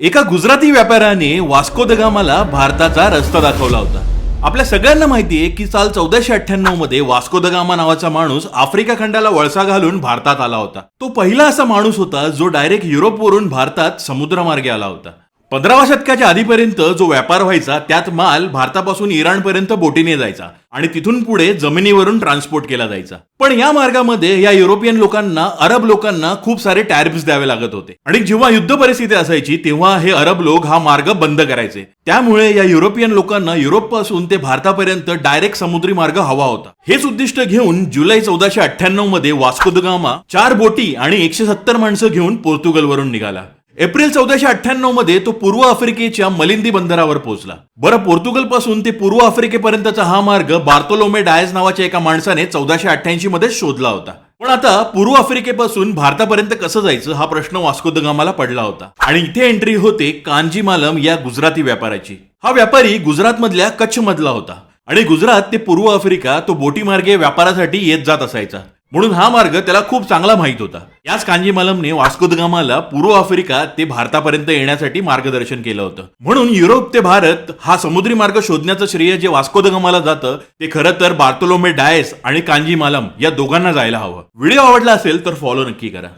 एका गुजराती व्यापाऱ्याने वास्को द गामाला भारताचा रस्ता दाखवला होता. आपल्या सगळ्यांना माहितीये की साल 1498 मध्ये वास्को द गामा नावाचा माणूस आफ्रिका खंडाला वळसा घालून भारतात आला होता. तो पहिला असा माणूस होता जो डायरेक्ट युरोपवरून भारतात समुद्रमार्गे आला होता. 15व्या शतकाच्या आधीपर्यंत जो व्यापार व्हायचा त्यात माल भारतापासून इराणपर्यंत बोटीने जायचा आणि तिथून पुढे जमिनीवरून ट्रान्सपोर्ट केला जायचा. पण या मार्गामध्ये या युरोपियन लोकांना अरब लोकांना खूप सारे टॅरिफ्स द्यावे लागत होते आणि जेव्हा युद्ध परिस्थिती असायची तेव्हा हे अरब लोक हा मार्ग बंद करायचे. त्यामुळे या युरोपियन लोकांना युरोप पासून ते भारतापर्यंत डायरेक्ट समुद्री मार्ग हवा होता. हेच उद्दिष्ट घेऊन जुलै 1498 मध्ये वास्को द गामा 4 बोटी आणि 170 माणसं घेऊन पोर्तुगलवरून निघाला. एप्रिल 1498 मध्ये तो पूर्व आफ्रिकेच्या मलिंदी बंदरावर पोहोचला. बरं, पोर्तुगल पासून ते पूर्व आफ्रिकेपर्यंतचा हा मार्ग बार्तोलोमे डायस नावाच्या एका माणसाने 1488 मध्ये शोधला होता. पण आता पूर्व आफ्रिकेपासून भारतापर्यंत कसं जायचं हा प्रश्न वास्को द गामाला पडला होता आणि इथे एंट्री होते कांजी मालम या गुजराती व्यापाराची. हा व्यापारी गुजरात मधल्या कच्छ मधला होता आणि गुजरात ते पूर्व आफ्रिका तो बोटीमार्गे व्यापारासाठी येत जात असायचा, म्हणून हा मार्ग त्याला खूप चांगला माहित होता. याच कांजी मालमने वास्को द गामाला पूर्व आफ्रिका ते भारतापर्यंत येण्यासाठी मार्गदर्शन केलं होतं. म्हणून युरोप ते भारत हा समुद्री मार्ग शोधण्याचं श्रेय जे वास्को द गामाला जातं ते खरं तर बार्तोलोमे डायस आणि कांजी मालम या दोघांना जायला हवं. व्हिडिओ आवडला असेल तर फॉलो नक्की करा.